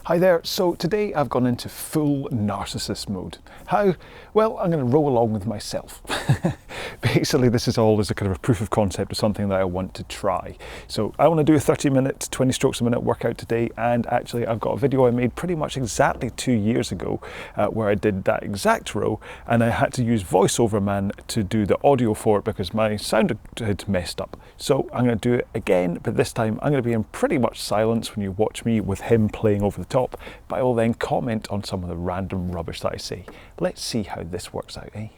Hi there, so today I've gone into full narcissist mode. How? Well, I'm going to row along with myself. Basically, this is all as a kind of a proof of concept of something that I want to try. So I want to do a 30-minute, 20 strokes a minute workout today, and actually I've got a video I made pretty much exactly 2 years ago where I did that exact row, and I had to use VoiceOver Man to do the audio for it because my sound had messed up. So I'm going to do it again, but this time I'm going to be in pretty much silence when you watch me with him playing over the top, but I will then comment on some of the random rubbish that I say. Let's see how this works out, eh?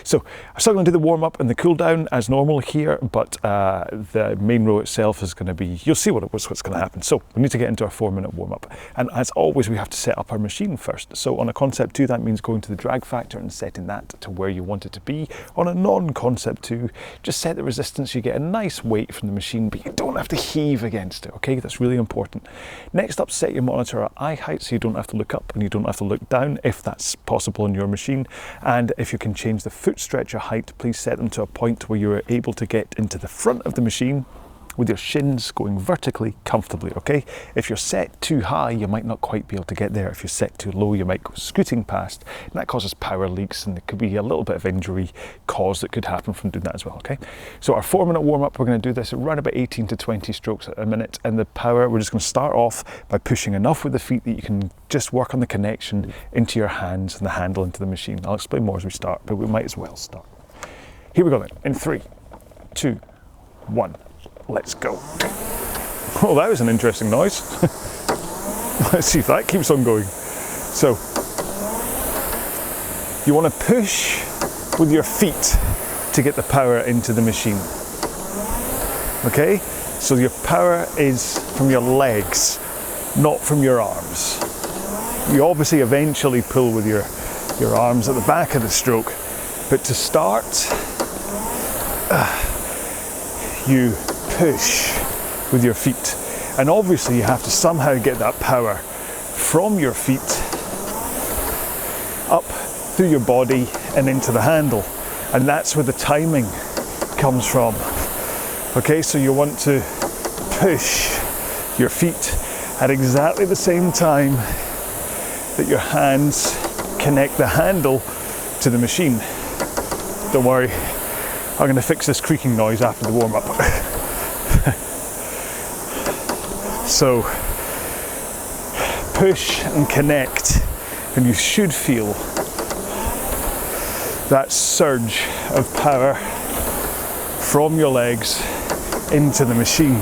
So I'm still going to do the warm up and the cool down as normal here, but the main row itself is going to be, you'll see what's going to happen. So we need to get into our 4-minute warm up, and as always we have to set up our machine first. So on a concept 2, that means going to the drag factor and setting that to where you want it to be. On a non-concept 2, just set the resistance, you get a nice weight from the machine, but you don't have to heave against it, okay? That's really important. Next up, set your monitor at eye height so you don't have to look up and you don't have to look down if that's possible on your machine. And if you can change the foot stretcher height, please set them to a point where you're able to get into the front of the machine with your shins going vertically comfortably, okay? If you're set too high, you might not quite be able to get there. If you're set too low, you might go scooting past, and that causes power leaks, and there could be a little bit of injury caused that could happen from doing that as well, okay? So our 4-minute warm-up, we're gonna do this around about 18 to 20 strokes a minute, and the power, we're just gonna start off by pushing enough with the feet that you can just work on the connection into your hands and the handle into the machine. I'll explain more as we start, but we might as well start. Here we go then, in 3, 2, 1. Let's go. Oh, that was an interesting noise. Let's see if that keeps on going. So, you want to push with your feet to get the power into the machine. Okay? So your power is from your legs, not from your arms. You obviously eventually pull with your arms at the back of the stroke, but to start, you push with your feet, and obviously you have to somehow get that power from your feet up through your body and into the handle, and that's where the timing comes from. Okay, so you want to push your feet at exactly the same time that your hands connect the handle to the machine. Don't worry, I'm going to fix this creaking noise after the warm-up. So, push and connect, and you should feel that surge of power from your legs into the machine.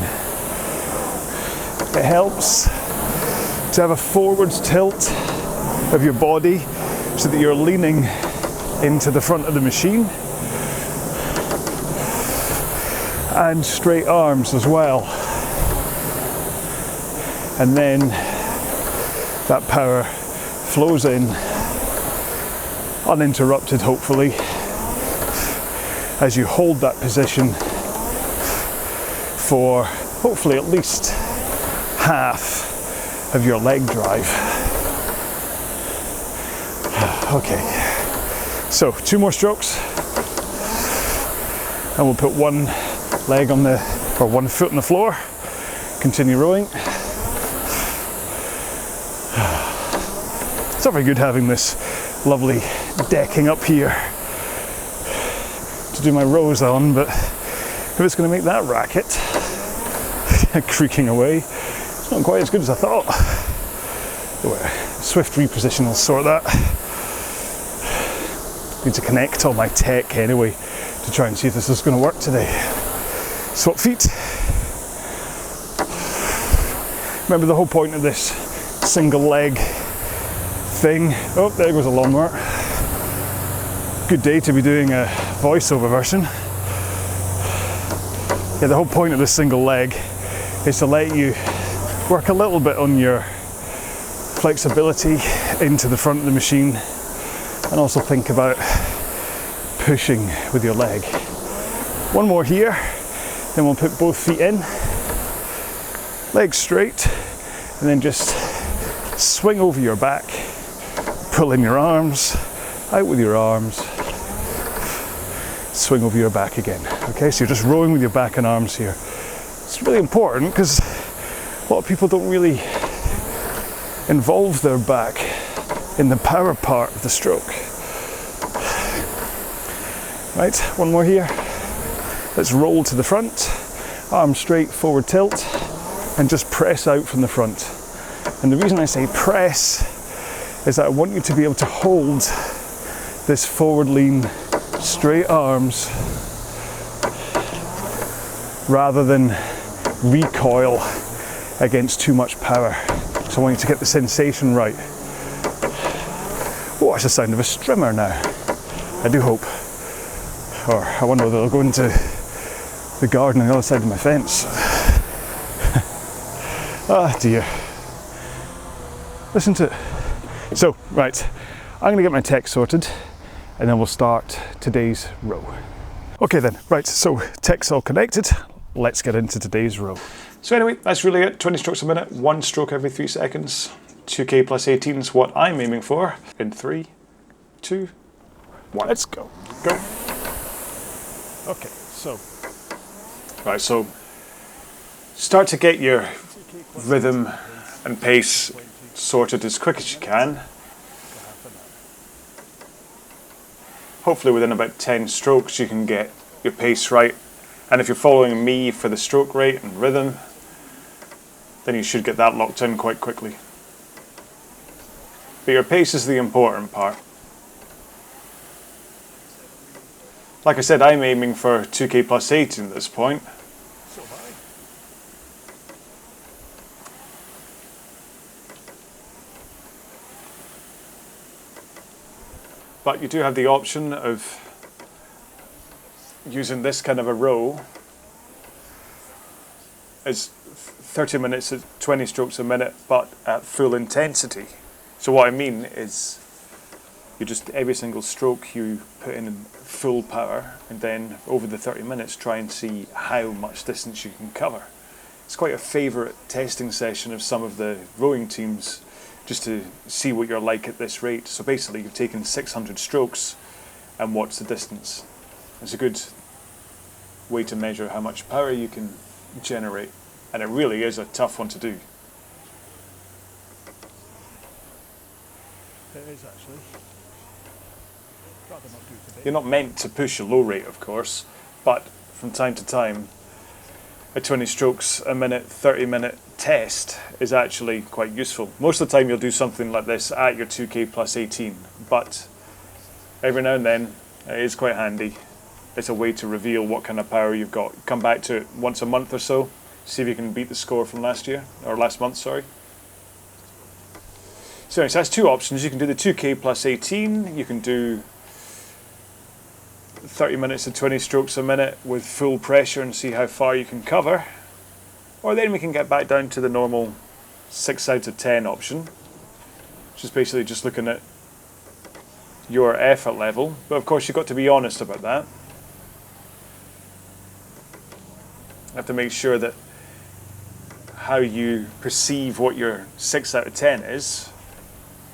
It helps to have a forwards tilt of your body so that you're leaning into the front of the machine, and straight arms as well. And then that power flows in uninterrupted, hopefully, as you hold that position for hopefully at least half of your leg drive. Okay, so 2 more strokes, and we'll put one leg on the, or one foot on the floor, continue rowing. It's not very good having this lovely decking up here to do my rows on, but if it's going to make that racket creaking away, it's not quite as good as I thought. Swift reposition will sort that. Need to connect all my tech anyway to try and see if this is going to work today. Swap feet. Remember the whole point of this single leg thing. Oh, there goes a lawnmower. Good day to be doing a voiceover version. Yeah, the whole point of this single leg is to let you work a little bit on your flexibility into the front of the machine, and also think about pushing with your leg. One more here, then we'll put both feet in, legs straight, and then just swing over your back, pull in your arms, out with your arms, swing over your back again. Okay, so you're just rowing with your back and arms here. It's really important because a lot of people don't really involve their back in the power part of the stroke. Right, one more here. Let's roll to the front, arm straight, forward tilt, and just press out from the front. And the reason I say press is that I want you to be able to hold this forward lean, straight arms, rather than recoil against too much power. So I want you to get the sensation right. Oh, that's the sound of a strimmer now. I do hope. Or I wonder whether they'll go into the garden on the other side of my fence. Ah dear. Listen to it. So, right, I'm going to get my tech sorted and then we'll start today's row. Okay then, right, so tech's all connected. Let's get into today's row. So anyway, that's really it. 20 strokes a minute, 1 stroke every 3 seconds. 2k plus 18 is what I'm aiming for. In 3, 2, 1. Let's go. Go. Okay, so. Right, so start to get your rhythm and pace sorted as quick as you can. Hopefully within about 10 strokes you can get your pace right. And if you're following me for the stroke rate and rhythm, then you should get that locked in quite quickly. But your pace is the important part. Like I said, I'm aiming for 2k plus 18 at this point. But you do have the option of using this kind of a row as 30 minutes at 20 strokes a minute, but at full intensity. So what I mean is you just, every single stroke you put in full power, and then over the 30 minutes try and see how much distance you can cover. It's quite a favourite testing session of some of the rowing teams, just to see what you're like at this rate. So basically you've taken 600 strokes and what's the distance. It's a good way to measure how much power you can generate, and it really is a tough one to do. It is actually. Rather not do today. You're not meant to push a low rate, of course, but from time to time a 20 strokes a minute, 30-minute test is actually quite useful. Most of the time you'll do something like this at your 2k plus 18, but every now and then it is quite handy. It's a way to reveal what kind of power you've got. Come back to it once a month or so, see if you can beat the score from last year, or last month, sorry. So anyway, so that's two options. You can do the 2k plus 18, you can do 30 minutes of 20 strokes a minute with full pressure and see how far you can cover. Or then we can get back down to the normal 6 out of 10 option, which is basically just looking at your effort level. But of course you've got to be honest about that. You have to make sure that how you perceive what your 6 out of 10 is,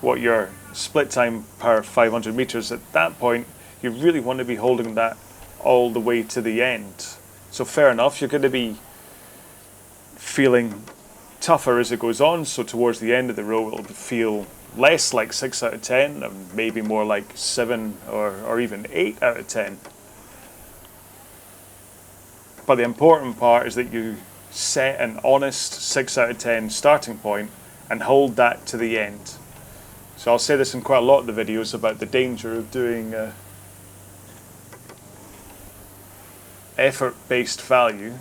what your split time per 500 meters, at that point you really want to be holding that all the way to the end. So fair enough, you're going to be feeling tougher as it goes on, so towards the end of the row it'll feel less like 6 out of 10 and maybe more like 7 or even 8 out of 10. But the important part is that you set an honest 6 out of 10 starting point and hold that to the end. So I'll say this in quite a lot of the videos about the danger of doing effort-based value,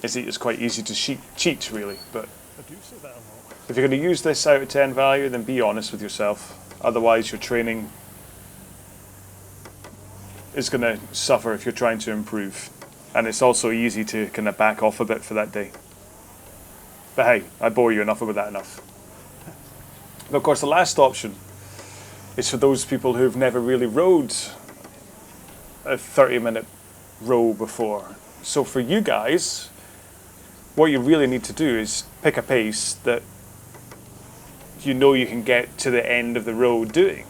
is that it's quite easy to cheat really. But if you're going to use this out of 10 value, then be honest with yourself. Otherwise your training is going to suffer if you're trying to improve. And it's also easy to kind of back off a bit for that day. But hey, I bore you enough about that enough. But of course the last option is for those people who've never really rowed a 30-minute row before. So for you guys, what you really need to do is pick a pace that you know you can get to the end of the row doing.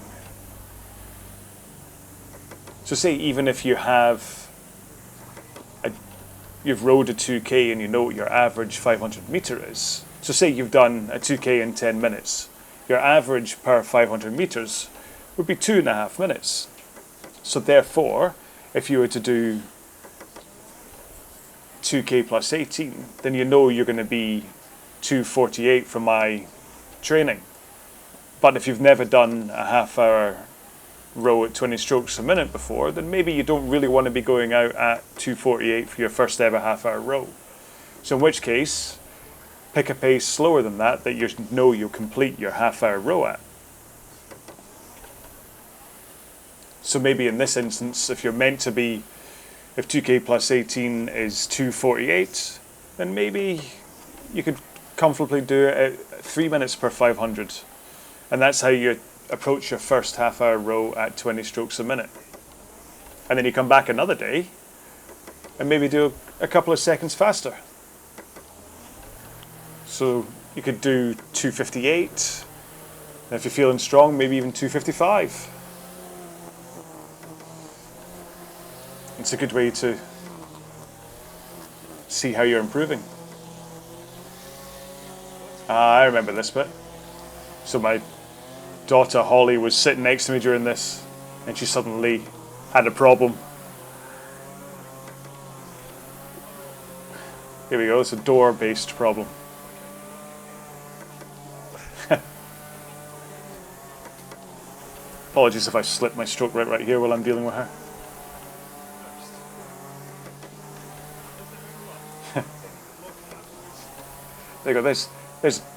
So say even if you you've rowed a 2k and you know what your average 500 meter is, So say you've done a 2K in 10 minutes. Your average per 500 meters would be 2.5 minutes. So therefore, if you were to do 2K plus 18, then you know you're going to be 2:48 for my training. But if you've never done a half-hour row at 20 strokes a minute before, then maybe you don't really want to be going out at 2:48 for your first ever half-hour row. So in which case, pick a pace slower than that you know you'll complete your half-hour row at. So maybe in this instance, if you're meant to be, if 2K plus 18 is 2:48, then maybe you could comfortably do it at 3 minutes per 500. And that's how you approach your first half-hour row at 20 strokes a minute. And then you come back another day and maybe do a couple of seconds faster. So you could do 2:58, and if you're feeling strong, maybe even 2:55. It's a good way to see how you're improving. I remember this bit. So my daughter Holly was sitting next to me during this, and she suddenly had a problem. Here we go, it's a door-based problem. Apologies if I slip my stroke right here while I'm dealing with her. There you go, there's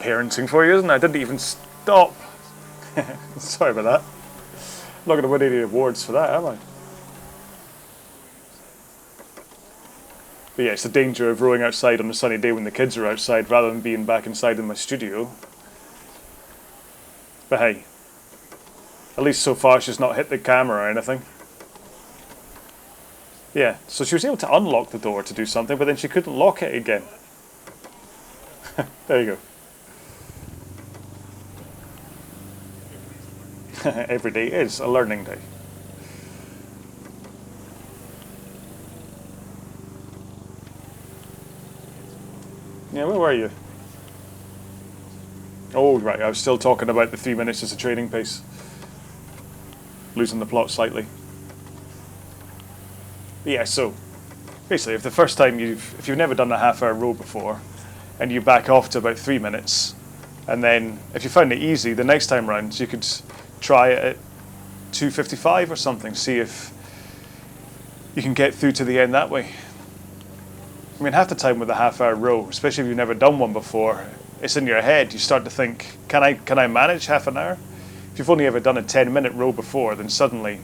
parenting for you, isn't it? I didn't even stop. Sorry about that. I'm not going to win any awards for that, am I? But yeah, it's the danger of rowing outside on a sunny day when the kids are outside rather than being back inside in my studio. But hey, at least so far she's not hit the camera or anything. Yeah, so she was able to unlock the door to do something, but then she couldn't lock it again. There you go. Every day is a learning day. Yeah, where were you? Oh, right, I was still talking about the 3 minutes as a training pace. Losing the plot slightly. But yeah, so basically, if the first time if you've never done a half-hour row before, and you back off to about 3 minutes, and then if you found it easy, the next time round you could try it at 2:55 or something, see if you can get through to the end that way. I mean, half the time with a half-hour row, especially if you've never done one before, it's in your head. You start to think, can I manage half an hour? If you've only ever done a 10-minute row before, then suddenly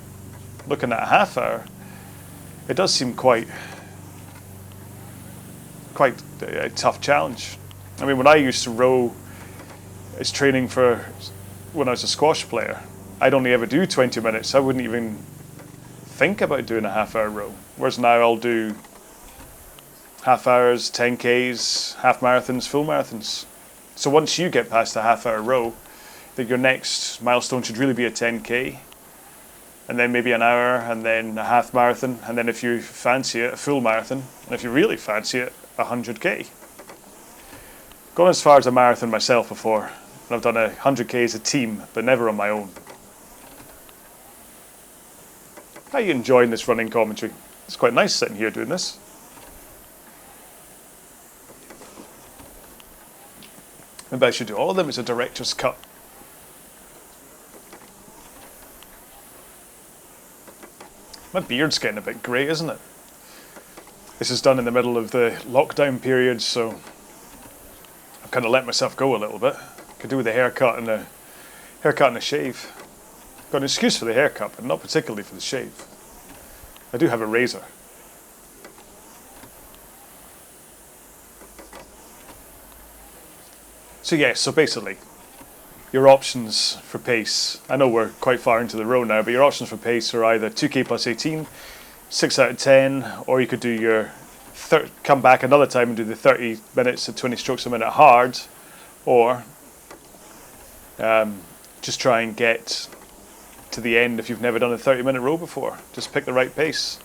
looking at a half hour, it does seem quite a tough challenge. I mean, when I used to row as training for when I was a squash player, I'd only ever do 20 minutes. I wouldn't even think about doing a half-hour row. Whereas now I'll do half hours, 10Ks, half marathons, full marathons. So once you get past a half-hour row, then your next milestone should really be a 10K, and then maybe an hour, and then a half marathon, and then if you fancy it, a full marathon, and if you really fancy it, 100K. Gone as far as a marathon myself before, and I've done 100K as a team, but never on my own. How are you enjoying this running commentary? It's quite nice sitting here doing this. Maybe I should do all of them as a director's cut. My beard's getting a bit grey, isn't it? This is done in the middle of the lockdown period, so I've kind of let myself go a little bit. Could do with a haircut and a shave. Got an excuse for the haircut, but not particularly for the shave. I do have a razor. So yeah, so basically, your options for pace, I know we're quite far into the row now, but your options for pace are either 2K plus 18, 6 out of 10, or you could do your come back another time and do the 30 minutes at 20 strokes a minute hard, or just try and get to the end if you've never done a 30-minute row before. Just pick the right pace.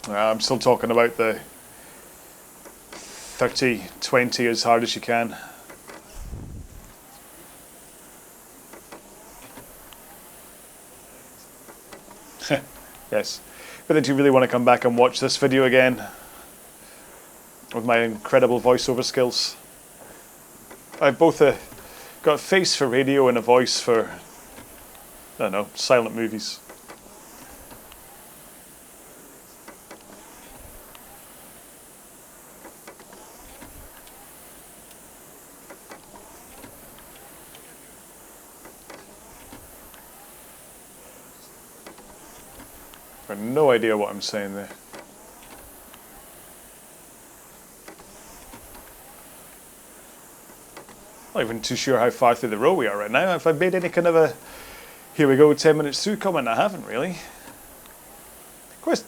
I'm still talking about the 30, 20 as hard as you can. Yes, but then do you really want to come back and watch this video again with my incredible voiceover skills? I've both got a face for radio and a voice for, I don't know, silent movies. I have no idea what I'm saying there. Not even too sure how far through the row we are right now. If I've made any kind of a, here we go, 10 minutes through comment, I haven't really. Of course.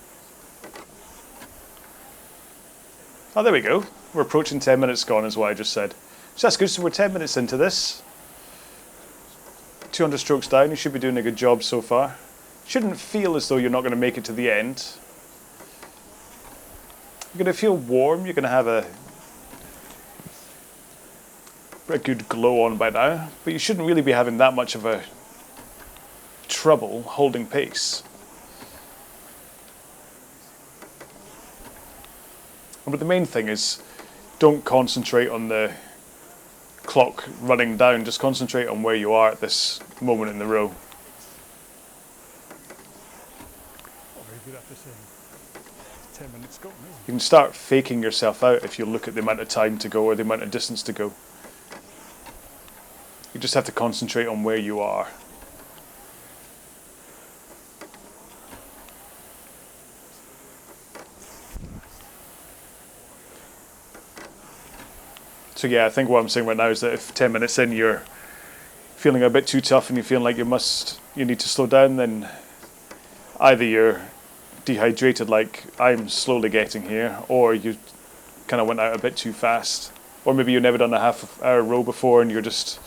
Oh, there we go. We're approaching 10 minutes gone is what I just said. So that's good, so we're 10 minutes into this. 200 strokes down, you should be doing a good job so far. Shouldn't feel as though you're not going to make it to the end. You're going to feel warm, you're going to have a good glow on by now, but you shouldn't really be having that much of a trouble holding pace. But the main thing is, don't concentrate on the clock running down, just concentrate on where you are at this moment in the row. You can start faking yourself out if you look at the amount of time to go or the amount of distance to go. You just have to concentrate on where you are. So yeah, I think what I'm saying right now is that if 10 minutes in you're feeling a bit too tough and you feel like you need to slow down, then either you're dehydrated like I'm slowly getting here, or you kind of went out a bit too fast, or maybe you've never done a half-hour row before and you're just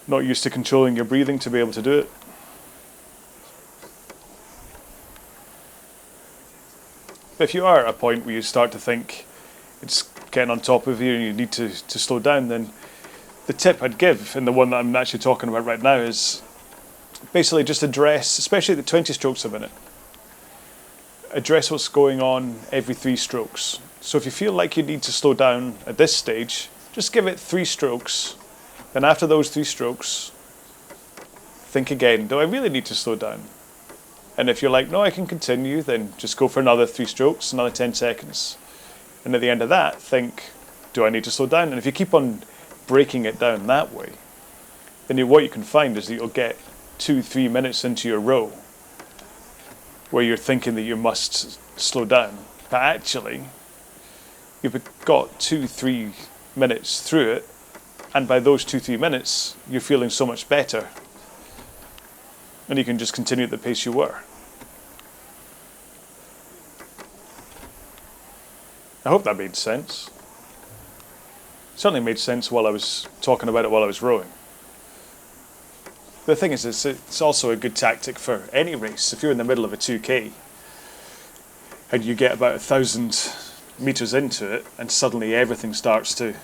not used to controlling your breathing to be able to do it. But if you are at a point where you start to think it's getting on top of you and you need to slow down, then the tip I'd give, and the one that I'm actually talking about right now, is basically just address, especially the 20 strokes a minute, address what's going on every 3 strokes. So if you feel like you need to slow down at this stage, just give it 3 strokes. Then after those 3 strokes, think again, do I really need to slow down? And if you're like, no, I can continue, then just go for another 3 strokes, another 10 seconds. And at the end of that, think, do I need to slow down? And if you keep on breaking it down that way, then what you can find is that you'll get 2-3 minutes into your row where you're thinking that you must slow down. But actually, you've got 2-3 minutes through it, and by those 2-3 minutes, you're feeling so much better. And you can just continue at the pace you were. I hope that made sense. It certainly made sense while I was talking about it while I was rowing. The thing is, it's also a good tactic for any race. If you're in the middle of a 2K and you get about 1,000 meters into it and suddenly everything starts to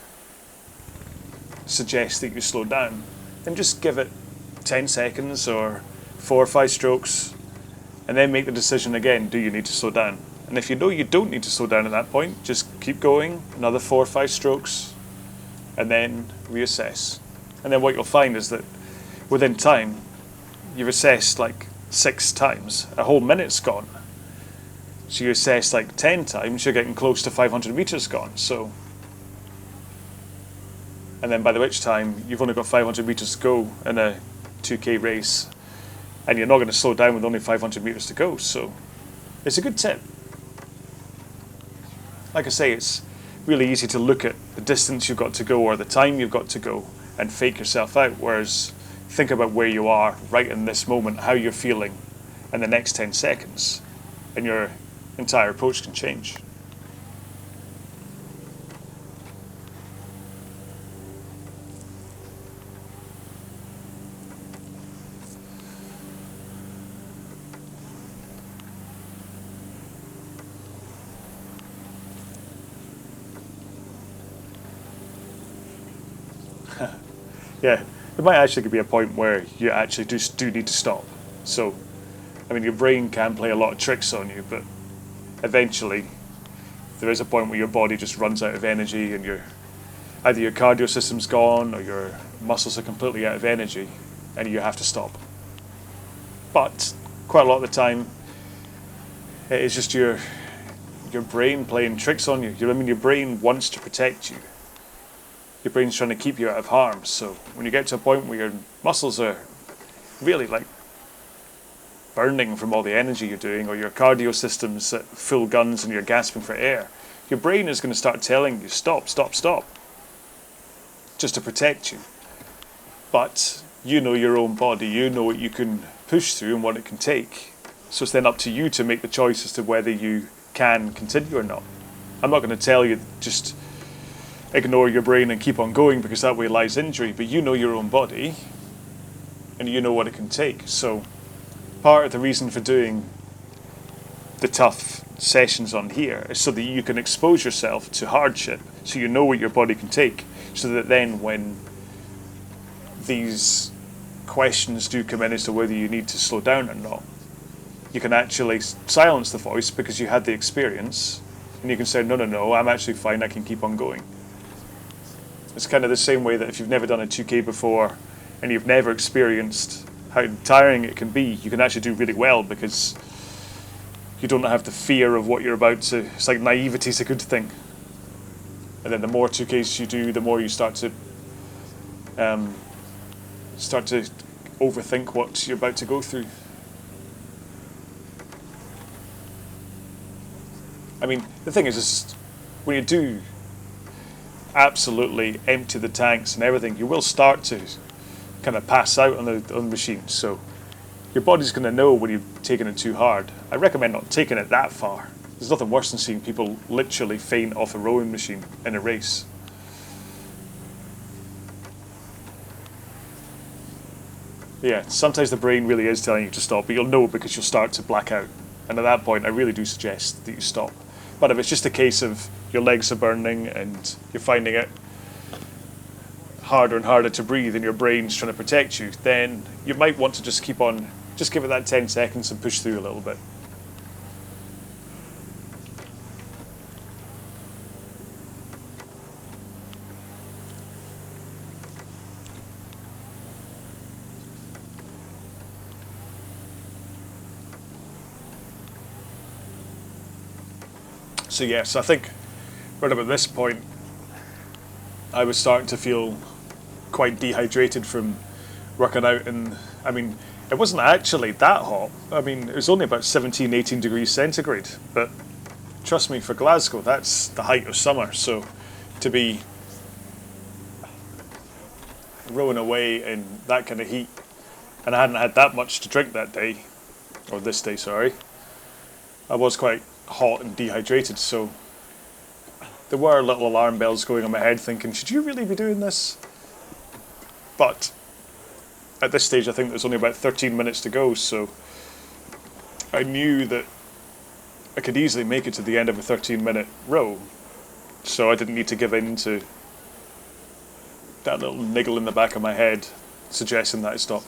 suggest that you slow down, then just give it 10 seconds or 4 or 5 strokes and then make the decision again, do you need to slow down? And if you know you don't need to slow down at that point, just keep going, another 4 or 5 strokes, and then reassess. And then what you'll find is that within time, you've assessed like 6 times, a whole minute's gone. So you assess like 10 times, you're getting close to 500 meters gone. So, and then by the which time, you've only got 500 meters to go in a 2K race, and you're not going to slow down with only 500 meters to go. So it's a good tip. Like I say, it's really easy to look at the distance you've got to go or the time you've got to go and fake yourself out, whereas think about where you are right in this moment, how you're feeling in the next 10 seconds, and your entire approach can change. Yeah, there might actually be a point where you actually just do need to stop. So, I mean, your brain can play a lot of tricks on you, but eventually there is a point where your body just runs out of energy and either your cardio system's gone or your muscles are completely out of energy and you have to stop. But quite a lot of the time, it is just your brain playing tricks on you. I mean, your brain wants to protect you. Your brain's trying to keep you out of harm. So when you get to a point where your muscles are really like burning from all the energy you're doing, or your cardio system's at full guns and you're gasping for air, your brain is going to start telling you, stop, stop, stop, just to protect you. But you know your own body, you know what you can push through and what it can take. So it's then up to you to make the choice as to whether you can continue or not. I'm not going to tell you just ignore your brain and keep on going, because that way lies injury, but you know your own body and you know what it can take. So part of the reason for doing the tough sessions on here is so that you can expose yourself to hardship, so you know what your body can take, so that then when these questions do come in as to whether you need to slow down or not, you can actually silence the voice because you had the experience, and you can say, no, I'm actually fine, I can keep on going. It's kind of the same way that if you've never done a 2K before and you've never experienced how tiring it can be, you can actually do really well because you don't have the fear of what you're about to. It's like naivety is a good thing. And then the more 2Ks you do, the more you start to overthink what you're about to go through. I mean, the thing is when you do absolutely empty the tanks and everything, you will start to kind of pass out on the machine. So your body's going to know when you've taken it too hard. I recommend not taking it that far. There's nothing worse than seeing people literally faint off a rowing machine in a race. Yeah, sometimes the brain really is telling you to stop, but you'll know because you'll start to black out. And at that point, I really do suggest that you stop. But if it's just a case of your legs are burning and you're finding it harder and harder to breathe and your brain's trying to protect you, then you might want to just keep on, just give it that 10 seconds and push through a little bit. So yes, I think right about this point, I was starting to feel quite dehydrated from working out, and I mean, it wasn't actually that hot. I mean, it was only about 17, 18 degrees centigrade, but trust me, for Glasgow, that's the height of summer, so to be rowing away in that kind of heat, and I hadn't had that much to drink that day, or this day, sorry, I was quite hot and dehydrated, so there were little alarm bells going on my head thinking, should you really be doing this? But at this stage I think there's only about 13 minutes to go, so I knew that I could easily make it to the end of a 13-minute row, so I didn't need to give in to that little niggle in the back of my head suggesting that I stop.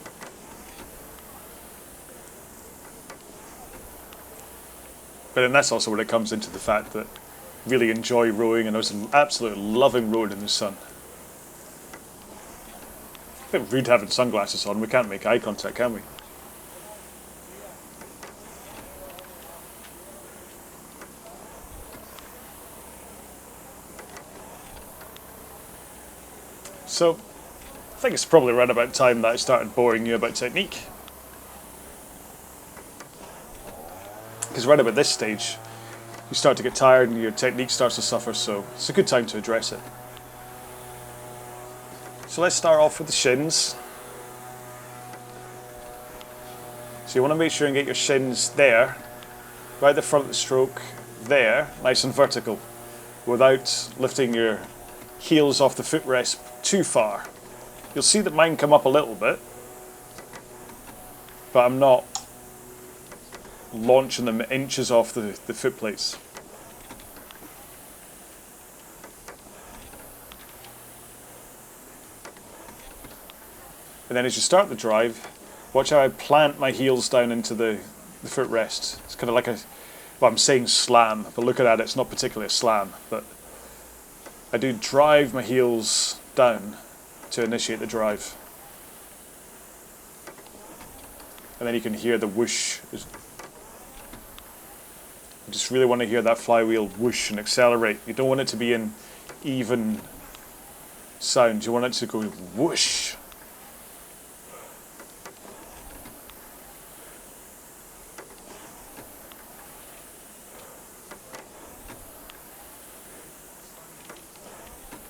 But then that's also where it comes into the fact that I really enjoy rowing, and I was absolutely loving rowing in the sun. A bit rude having sunglasses on, we can't make eye contact, can we? So, I think it's probably around about time that I started boring you about technique. Because right about this stage, you start to get tired and your technique starts to suffer, so it's a good time to address it. So let's start off with the shins. So you want to make sure and get your shins there, right at the front of the stroke, there, nice and vertical, without lifting your heels off the footrest too far. You'll see that mine come up a little bit, but I'm not launching them inches off the foot plates. And then as you start the drive, watch how I plant my heels down into the footrest. It's kind of like well, I'm saying slam, but looking at it, it's not particularly a slam, but I do drive my heels down to initiate the drive. And then you can hear the whoosh. I just really want to hear that flywheel whoosh and accelerate. You don't want it to be in even sound. You want it to go whoosh.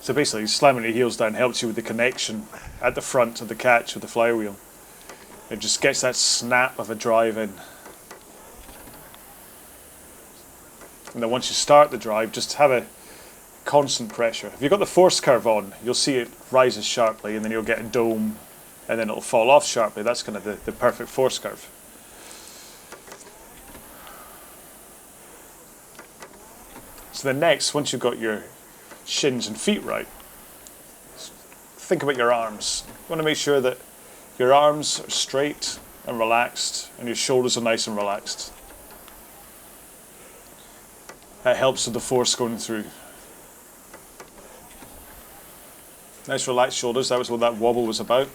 So basically, slamming your heels down helps you with the connection at the front of the catch with the flywheel. It just gets that snap of a drive in. And then once you start the drive, just have a constant pressure. If you've got the force curve on, you'll see it rises sharply, and then you'll get a dome, and then it'll fall off sharply. That's kind of the perfect force curve. So then next, once you've got your shins and feet right, think about your arms. You want to make sure that your arms are straight and relaxed, and your shoulders are nice and relaxed. That helps with the force going through. Nice relaxed shoulders, that was what that wobble was about.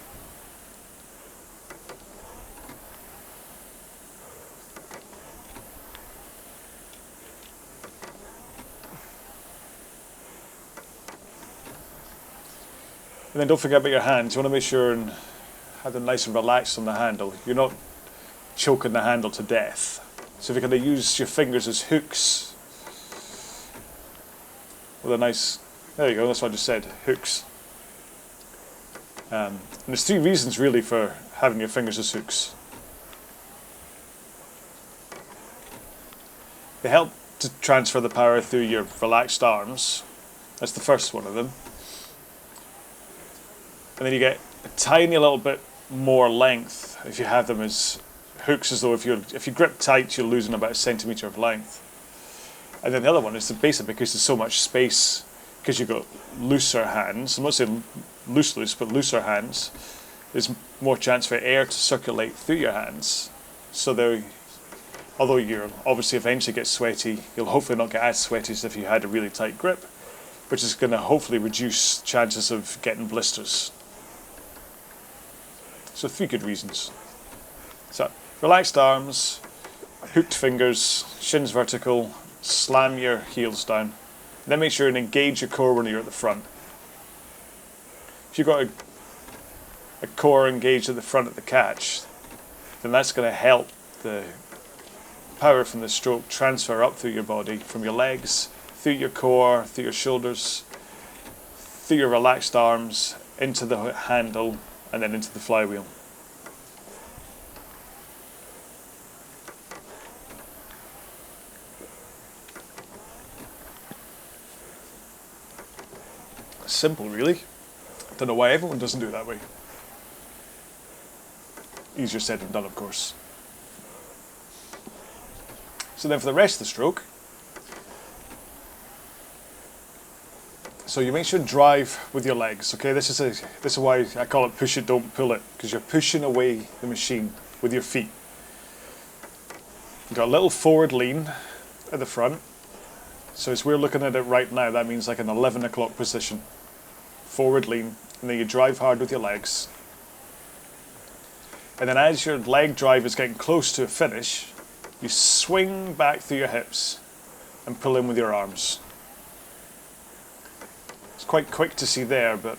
And then don't forget about your hands. You want to make sure and have them nice and relaxed on the handle. You're not choking the handle to death. So if you're going to use your fingers as hooks, with a nice, there you go, that's what I just said, hooks. And there's three reasons really for having your fingers as hooks. They help to transfer the power through your relaxed arms. That's the first one of them. And then you get a tiny little bit more length if you have them as hooks, as though if you grip tight, you're losing about 1 centimetre of length. And then the other one is basically because there's so much space, because you've got looser hands. I'm not saying loose, but looser hands. There's more chance for air to circulate through your hands. So although you'll obviously eventually get sweaty, you'll hopefully not get as sweaty as if you had a really tight grip, which is going to hopefully reduce chances of getting blisters. So 3 good reasons. So relaxed arms, hooked fingers, shins vertical, slam your heels down. Then make sure and engage your core when you're at the front. If you've got a core engaged at the front of the catch, then that's going to help the power from the stroke transfer up through your body, from your legs, through your core, through your shoulders, through your relaxed arms, into the handle, and then into the flywheel. Simple, really. Don't know why everyone doesn't do it that way. Easier said than done, of course. So then for the rest of the stroke, so you make sure to drive with your legs. Okay, this is why I call it push it, don't pull it, because you're pushing away the machine with your feet. You've got a little forward lean at the front. So as we're looking at it right now, that means like an 11 o'clock position. Forward lean, and then you drive hard with your legs. And then as your leg drive is getting close to a finish, you swing back through your hips and pull in with your arms. It's quite quick to see there, but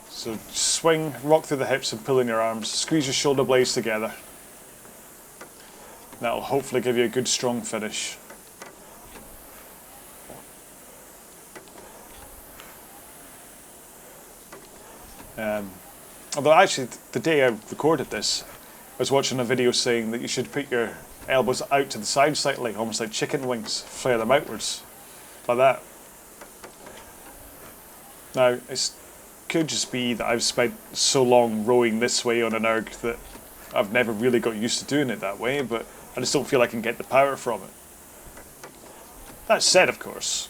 so swing, rock through the hips and pull in your arms. Squeeze your shoulder blades together. That'll hopefully give you a good strong finish. Although actually, the day I recorded this, I was watching a video saying that you should put your elbows out to the side slightly, almost like chicken wings, flare them outwards, like that. Now, it could just be that I've spent so long rowing this way on an erg that I've never really got used to doing it that way, but I just don't feel I can get the power from it. That said, of course,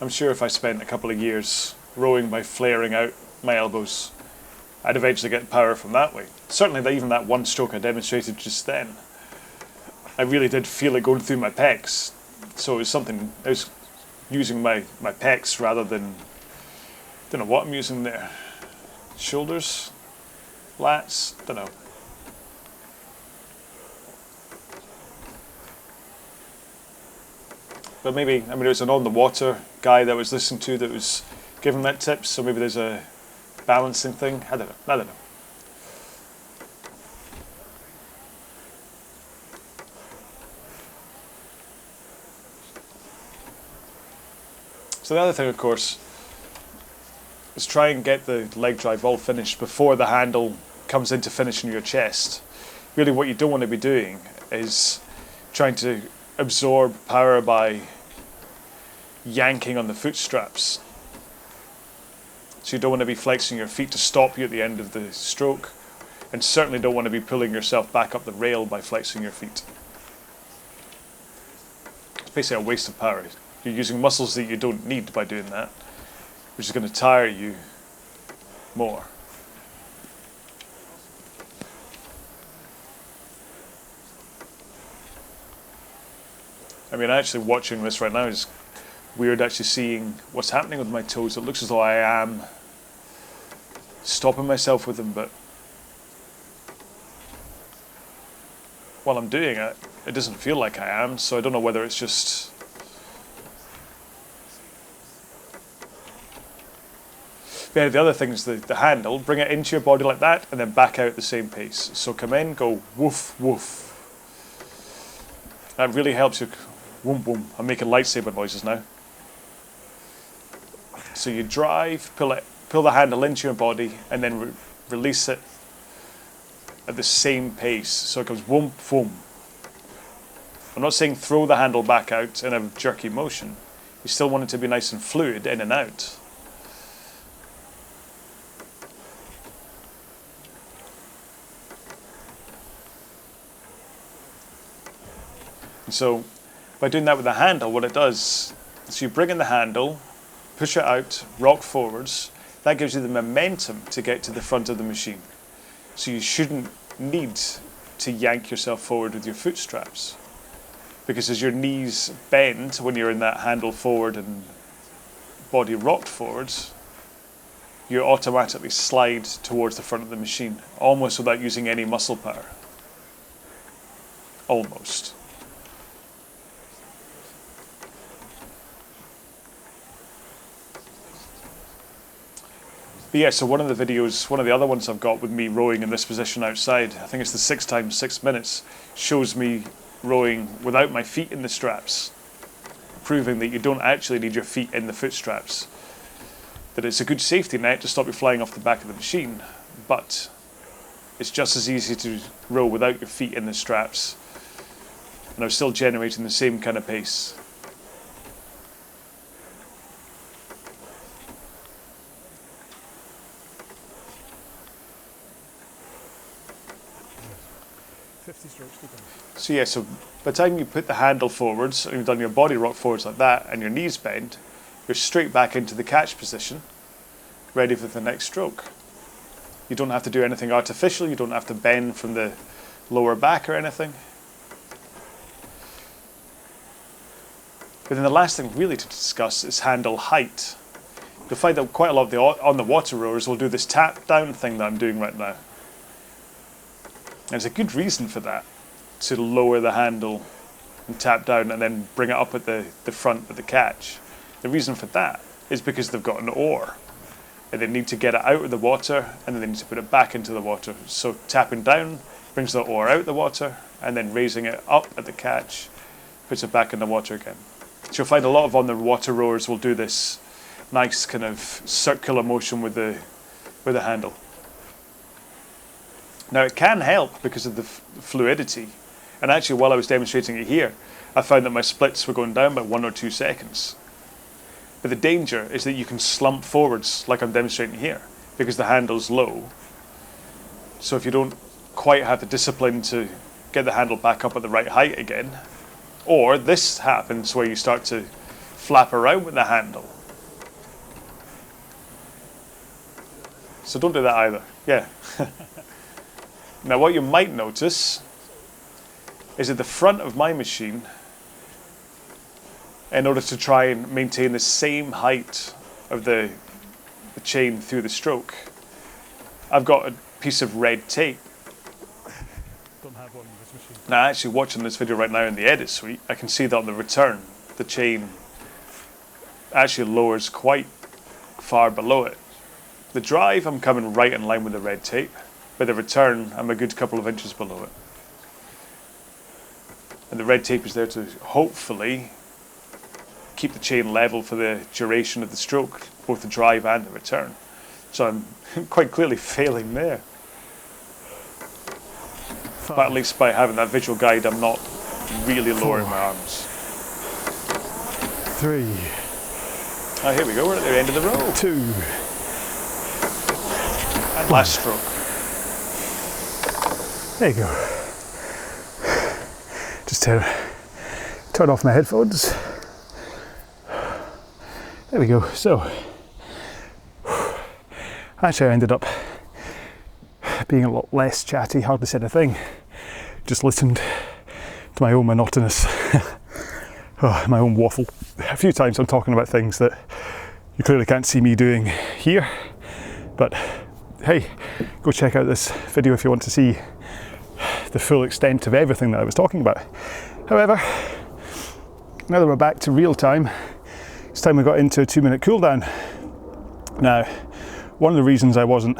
I'm sure if I spent a couple of years rowing by flaring out my elbows, I'd eventually get power from that way. Certainly even that one stroke I demonstrated just then, I really did feel it going through my pecs. So it was something, I was using my pecs rather than, don't know what I'm using there. Shoulders, lats, don't know. But maybe, I mean, it was an on the water guy that I was listening to that was giving that tip, so maybe there's a balancing thing. I don't know. So the other thing, of course, is try and get the leg drive all finished before the handle comes into finishing your chest. Really what you don't want to be doing is trying to absorb power by yanking on the foot straps. So you don't want to be flexing your feet to stop you at the end of the stroke, and certainly don't want to be pulling yourself back up the rail by flexing your feet. It's basically a waste of power. You're using muscles that you don't need by doing that, which is going to tire you more. I mean, actually watching this right now is weird, actually seeing what's happening with my toes. It looks as though I am stopping myself with them, but while I'm doing it, it doesn't feel like I am, so I don't know whether it's just... Yeah, the other thing is the handle, bring it into your body like that, and then back out at the same pace. So come in, go woof, woof. That really helps you. Woom, woom. I'm making lightsaber noises now. So you drive, pull the handle into your body, and then release it at the same pace. So it goes woom, woom. I'm not saying throw the handle back out in a jerky motion. You still want it to be nice and fluid in and out. So by doing that with the handle, what it does is you bring in the handle, push it out, rock forwards. That gives you the momentum to get to the front of the machine. So you shouldn't need to yank yourself forward with your foot straps, because as your knees bend when you're in that handle forward and body rocked forwards, you automatically slide towards the front of the machine, almost without using any muscle power. Almost. But yeah, so one of the other ones I've got with me rowing in this position outside, I think it's the 6 times 6 minutes, shows me rowing without my feet in the straps, proving that you don't actually need your feet in the foot straps. That it's a good safety net to stop you flying off the back of the machine, but it's just as easy to row without your feet in the straps, and I'm still generating the same kind of pace. So yeah, so by the time you put the handle forwards, and you've done your body rock forwards like that, and your knees bend, you're straight back into the catch position, ready for the next stroke. You don't have to do anything artificial, you don't have to bend from the lower back or anything. But then the last thing really to discuss is handle height. You'll find that quite a lot of the on the water rowers will do this tap down thing that I'm doing right now. There's a good reason for that, to lower the handle and tap down and then bring it up at the front of the catch. The reason for that is because they've got an oar and they need to get it out of the water and then they need to put it back into the water. So tapping down brings the oar out of the water, and then raising it up at the catch puts it back in the water again. So you'll find a lot of on the water rowers will do this nice kind of circular motion with the handle. Now it can help because of the fluidity, and actually while I was demonstrating it here, I found that my splits were going down by 1 or 2 seconds. But the danger is that you can slump forwards like I'm demonstrating here, because the handle's low. So if you don't quite have the discipline to get the handle back up at the right height again, or this happens where you start to flap around with the handle. So don't do that either. Yeah. Now what you might notice is at the front of my machine, in order to try and maintain the same height of the chain through the stroke, I've got a piece of red tape. Don't have one in this machine. Now actually watching this video right now in the edit suite, I can see that on the return, the chain actually lowers quite far below it. The drive, I'm coming right in line with the red tape. By the return, I'm a good couple of inches below it. And the red tape is there to hopefully keep the chain level for the duration of the stroke, both the drive and the return. So I'm quite clearly failing there. But at least by having that visual guide, I'm not really lowering my arms. 3. Oh, here we go, we're at the end of the row. 2. And last stroke. There you go. Just turn off my headphones. There we go. So, actually I ended up being a lot less chatty, hardly said a thing. Just listened to my own monotonous, my own waffle. A few times I'm talking about things that you clearly can't see me doing here, but hey, go check out this video if you want to see the full extent of everything that I was talking about. However, now that we're back to real time, it's time we got into a 2-minute cooldown. Now, one of the reasons I wasn't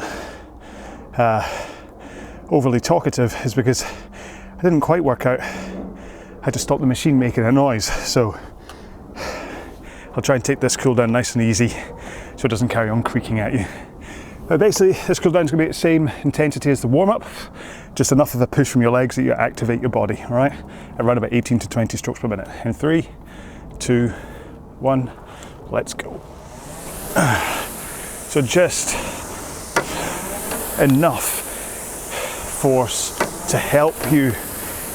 overly talkative is because I didn't quite work out how to stop the machine making a noise. So I'll try and take this cooldown nice and easy so it doesn't carry on creaking at you. But basically, this cooldown is going to be at the same intensity as the warm-up, just enough of a push from your legs that you activate your body, all right? Around about 18 to 20 strokes per minute. In 3, 2, 1, let's go. So just enough force to help you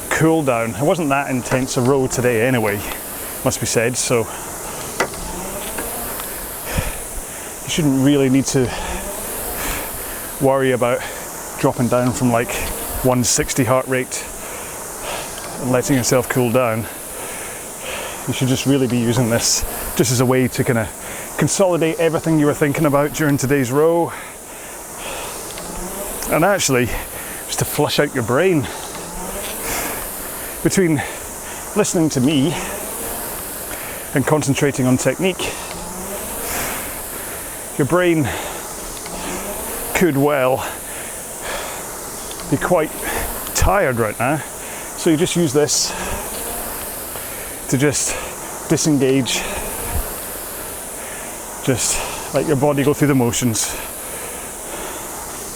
cool down. It wasn't that intense a row today anyway, must be said, so you shouldn't really need to worry about dropping down from like 160 heart rate and letting yourself cool down. You should just really be using this just as a way to kind of consolidate everything you were thinking about during today's row, and actually just to flush out your brain. Between listening to me and concentrating on technique, your brain could well be quite tired right now, so you just use this to just disengage, just let your body go through the motions,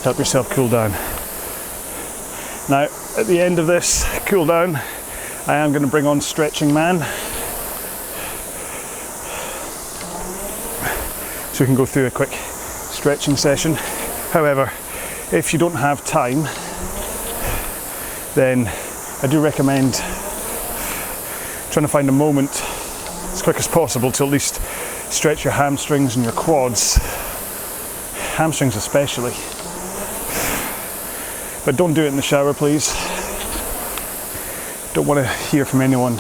help yourself cool down. Now at the end of this cool down, I am going to bring on Stretching Man, so we can go through a quick stretching session. However, if you don't have time, then I do recommend trying to find a moment as quick as possible to at least stretch your hamstrings and your quads, hamstrings especially. But don't do it in the shower, please. Don't want to hear from anyone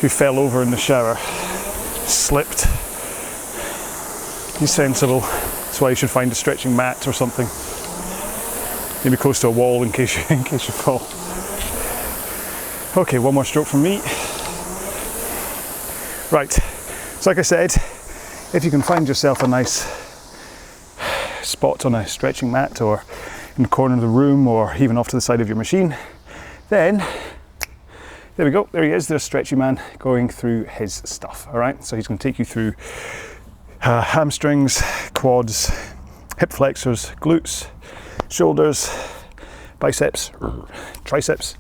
who fell over in the shower, slipped. Be sensible. That's why you should find a stretching mat or something, maybe close to a wall in case you fall. Okay, one more stroke from me. Right, so like I said, if you can find yourself a nice spot on a stretching mat or in the corner of the room or even off to the side of your machine, then there we go, there he is, there's Stretchy Man going through his stuff. All right, so he's going to take you through hamstrings, quads, hip flexors, glutes, shoulders, biceps, triceps,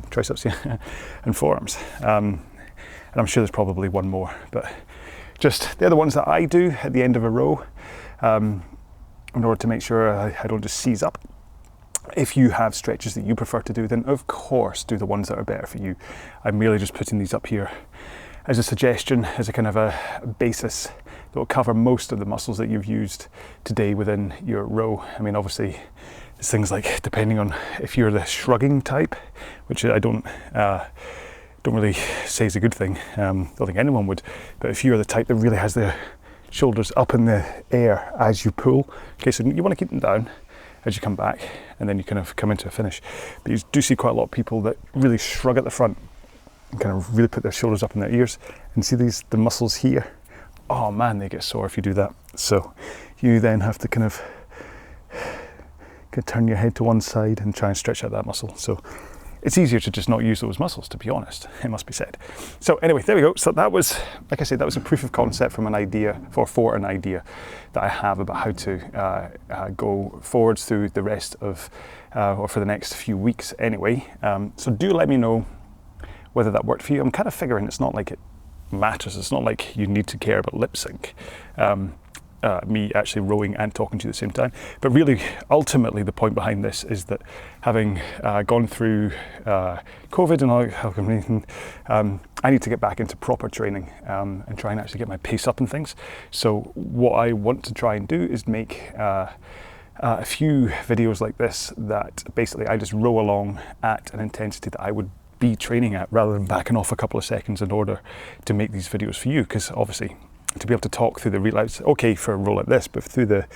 triceps, yeah, and forearms. And I'm sure there's probably one more, but just they're the ones that I do at the end of a row in order to make sure I don't just seize up. If you have stretches that you prefer to do, then of course do the ones that are better for you. I'm merely just putting these up here as a suggestion, as a kind of a basis that will cover most of the muscles that you've used today within your row. I mean, obviously, there's things like, depending on if you're the shrugging type, which I don't really say is a good thing. Don't think anyone would. But if you're the type that really has the shoulders up in the air as you pull, okay, so you want to keep them down as you come back, and then you kind of come into a finish. But you do see quite a lot of people that really shrug at the front and kind of really put their shoulders up in their ears, and see the muscles here. Oh man, they get sore if you do that. So you then have to kind of turn your head to one side and try and stretch out that muscle. So it's easier to just not use those muscles, to be honest, it must be said. So anyway, there we go. So that was, like I said, that was a proof of concept from an idea, for an idea that I have about how to go forwards through the rest of, or for the next few weeks anyway. So do let me know whether that worked for you. I'm kind of figuring it's not like it matters. It's not like you need to care about lip sync. Me actually rowing and talking to you at the same time. But really, ultimately, the point behind this is that having gone through COVID and all, I need to get back into proper training and try and actually get my pace up and things. So what I want to try and do is make a few videos like this that basically I just row along at an intensity that I would be training at, rather than backing off a couple of seconds in order to make these videos for you, because obviously to be able to talk through the real, it's okay for a row like this, but through the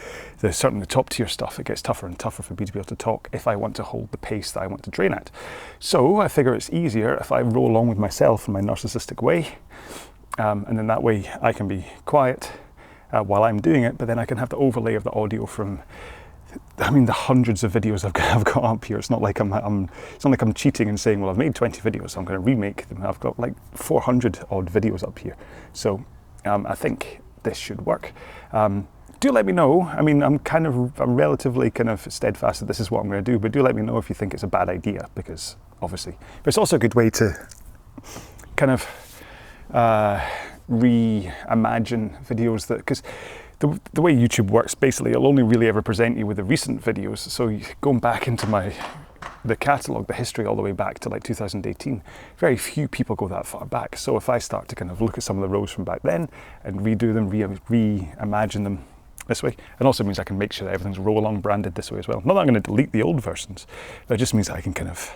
certainly the top tier stuff, it gets tougher and tougher for me to be able to talk if I want to hold the pace that I want to train at. So I figure it's easier if I row along with myself in my narcissistic way, and then that way I can be quiet while I'm doing it, but then I can have the overlay of the audio from, I mean, the hundreds of videos I've got up here. It's not like it's not like I'm cheating and saying, well, I've made 20 videos, so I'm going to remake them. I've got like 400 odd videos up here. So I think this should work. Do let me know. I mean, I'm relatively kind of steadfast that this is what I'm going to do, but do let me know if you think it's a bad idea, because obviously, but it's also a good way to kind of reimagine videos that, because the way YouTube works, basically, it'll only really ever present you with the recent videos. So going back into the catalogue, the history all the way back to like 2018, very few people go that far back. So if I start to kind of look at some of the rows from back then and redo them, reimagine them this way, it also means I can make sure that everything's RowAlong branded this way as well. Not that I'm going to delete the old versions, but it just means I can kind of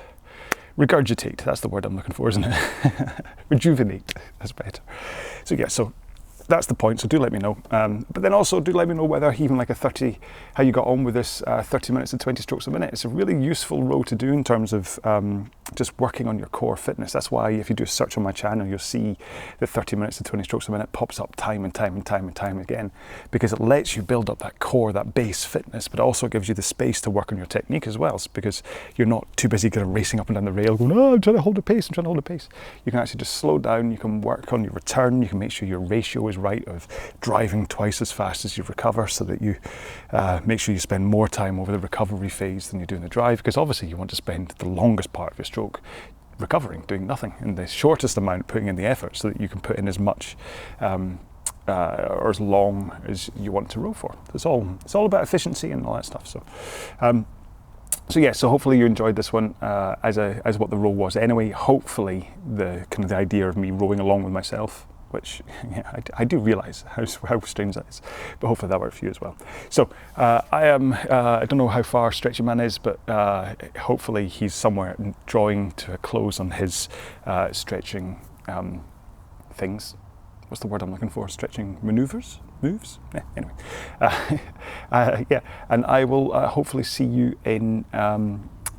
regurgitate. That's the word I'm looking for, isn't it? Rejuvenate, that's better. So yeah, so that's the point, so do let me know. But then also do let me know whether even like how you got on with this 30 minutes and 20 strokes a minute. It's a really useful row to do in terms of just working on your core fitness. That's why if you do a search on my channel, you'll see the 30 minutes and 20 strokes a minute pops up time and time and time and time again, because it lets you build up that core, that base fitness, but also gives you the space to work on your technique as well, because you're not too busy kind of racing up and down the rail going, oh, I'm trying to hold the pace, I'm trying to hold the pace. You can actually just slow down, you can work on your return, you can make sure your ratio is right of driving twice as fast as you recover, so that you make sure you spend more time over the recovery phase than you do in the drive, because obviously you want to spend the longest part of your stroke recovering, doing nothing, and the shortest amount putting in the effort, so that you can put in as much or as long as you want to row for. It's all about efficiency and all that stuff. So yeah, so hopefully you enjoyed this one as what the row was anyway. Hopefully the kind of the idea of me rowing along with myself, which yeah, I do realise how strange that is, but hopefully that worked for you as well. So I don't know how far Stretchy Man is, but hopefully he's somewhere drawing to a close on his stretching things. What's the word I'm looking for? Stretching moves? Yeah, anyway. Yeah, and I will hopefully see you in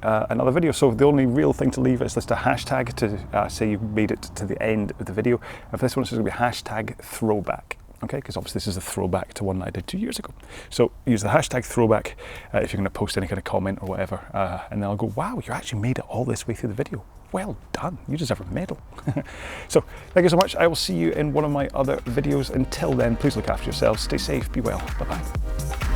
another video. So the only real thing to leave is just a hashtag to say you made it to the end of the video. And for this one, it's going to be hashtag throwback. Okay, because obviously this is a throwback to one that I did 2 years ago. So use the hashtag throwback if you're going to post any kind of comment or whatever, and then I'll go, wow, you actually made it all this way through the video. Well done, you deserve a medal. So thank you so much. I will see you in one of my other videos. Until then, please look after yourselves, stay safe, be well, bye-bye.